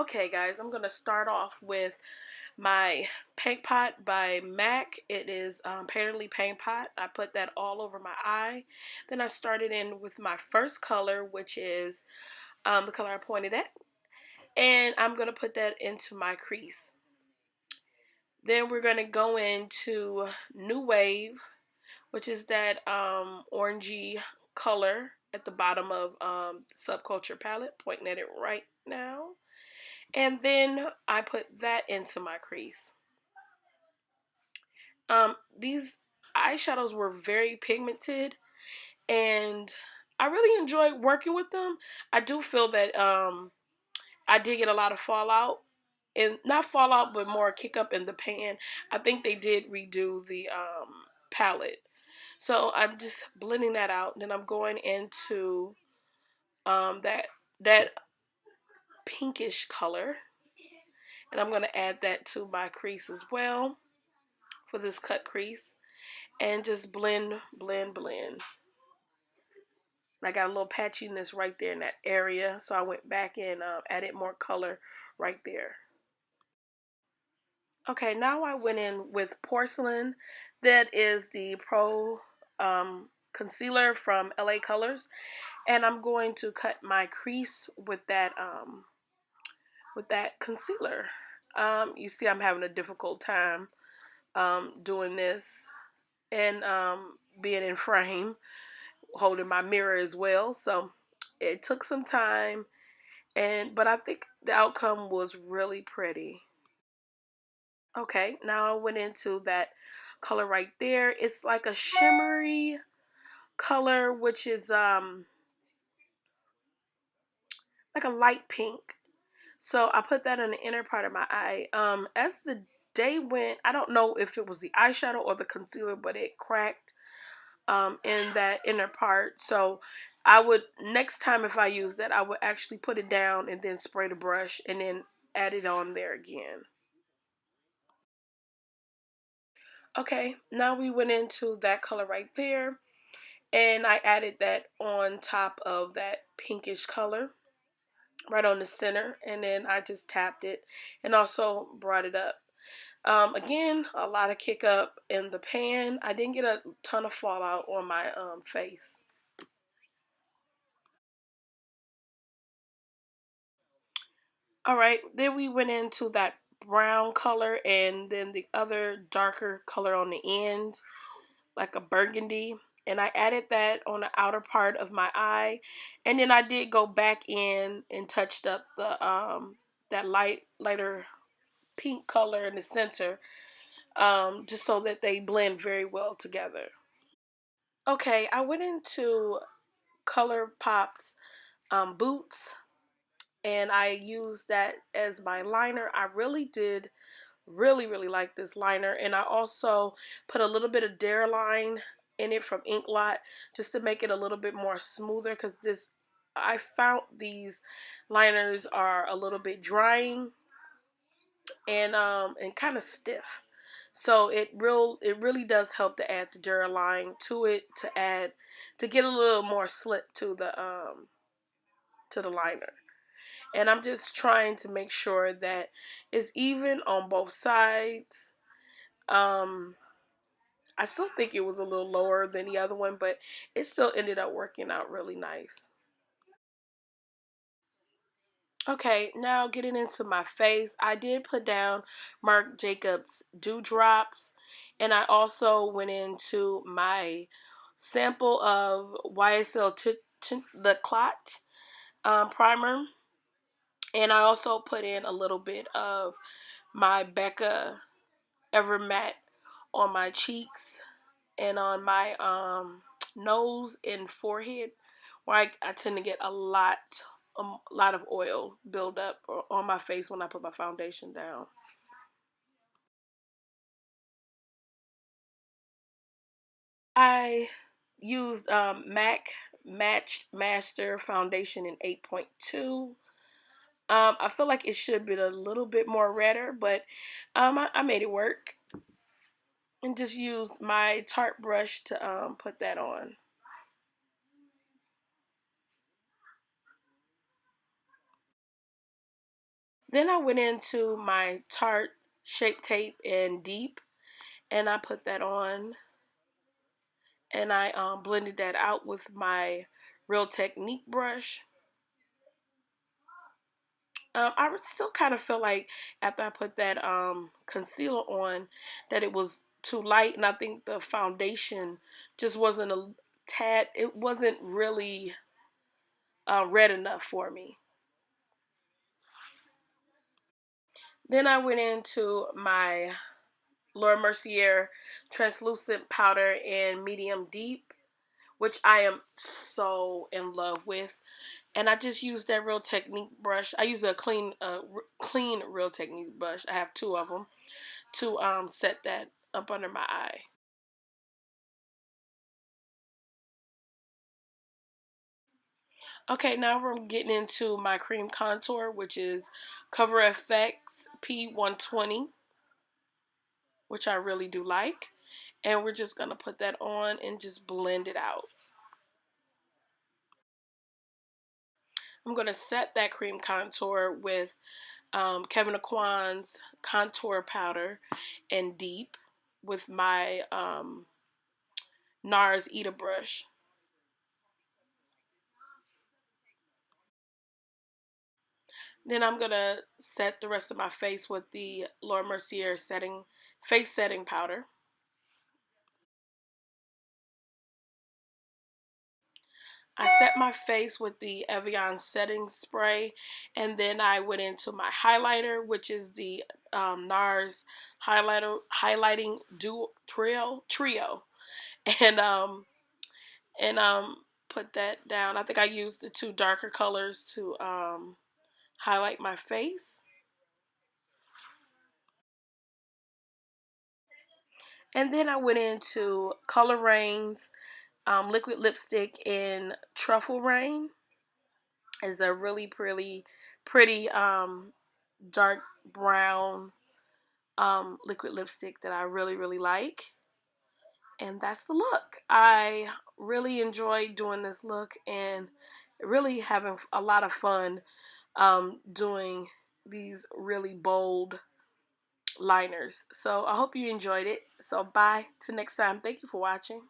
Okay guys, I'm going to start off with my paint pot by MAC. It is Painterly Paint Pot. I put that all over my eye. Then I started in with my first color, which is the color I pointed at. And I'm going to put that into my crease. Then we're going to go into New Wave, which is that orangey color at the bottom of Subculture palette. Pointing at it right now. And then I put that into my crease. These eyeshadows were very pigmented, and I really enjoyed working with them. I do feel that I did get a lot of fallout, and not fallout, but more kick up in the pan. I think they did redo the palette, so I'm just blending that out. Then I'm going into that pinkish color, and I'm going to add that to my crease as well for this cut crease, and just blend, blend, blend. I got a little patchiness right there in that area, so I went back and added more color right there. Okay, now I went in with Porcelain. That is the Pro concealer from LA Colors, and I'm going to cut my crease with that concealer. You see, I'm having a difficult time doing this and being in frame, holding my mirror as well. So it took some time, but I think the outcome was really pretty. Okay, now I went into that color right there. It's like a shimmery color, which is like a light pink. So I put that in the inner part of my eye. As the day went, I don't know if it was the eyeshadow or the concealer, but it cracked in that inner part. So I would, next time if I use that, I would actually put it down and then spray the brush and then add it on there again. Okay, now we went into that color right there, and I added that on top of that pinkish color right on the center, and then I just tapped it and also brought it up. Again, a lot of kick up in the pan. I didn't get a ton of fallout on my face. Alright, then we went into that brown color and then the other darker color on the end, like a burgundy. And I added that on the outer part of my eye. And then I did go back in and touched up the that lighter pink color in the center, just so that they blend very well together. Okay, I went into Colourpop's boots, and I used that as my liner. I really did really like this liner, and I also put a little bit of Dare line in it from Ink Lot just to make it a little bit more smoother, because I found these liners are a little bit drying and kind of stiff. So it really does help to add the Duraline to it, to get a little more slip to the liner. And I'm just trying to make sure that it's even on both sides. Um, I still think it was a little lower than the other one, but it still ended up working out really nice. Okay, now getting into my face, I did put down Marc Jacobs Dewdrops, and I also went into my sample of YSL the Clot primer, and I also put in a little bit of my Becca Ever Matte on my cheeks and on my nose and forehead, where I tend to get a lot of oil build up on my face when I put my foundation down. I used MAC Matchmaster foundation in 8.2. I feel like it should be a little bit more redder, but I made it work and just used my Tarte brush to put that on. Then I went into my Tarte Shape Tape in Deep, and I put that on, and I blended that out with my Real Technique brush. I still kind of feel like after I put that concealer on that it was too light, and I think the foundation just wasn't a tad, it wasn't really red enough for me. Then I went into my Laura Mercier translucent powder in medium deep, which I am so in love with. And I just used that Real Technique brush. I use a clean Real Technique brush. I have two of them to set that up under my eye. Okay, now we're getting into my cream contour, which is CoverFX P120, which I really do like. And we're just going to put that on and just blend it out. I'm going to set that cream contour with Kevyn Aucoin's contour powder and deep with my NARS Eater brush. Then I'm going to set the rest of my face with the Laura Mercier face setting powder. I set my face with the Evian setting spray, and then I went into my highlighter, which is the NARS highlighting duo trio, and and put that down. I think I used the two darker colors to highlight my face. And then I went into Color Raine's liquid lipstick in Truffle Raine. It's a really pretty dark brown liquid lipstick that I really like. And that's the look. I really enjoyed doing this look and really having a lot of fun doing these really bold liners. So I hope you enjoyed it. So bye till next time. Thank you for watching.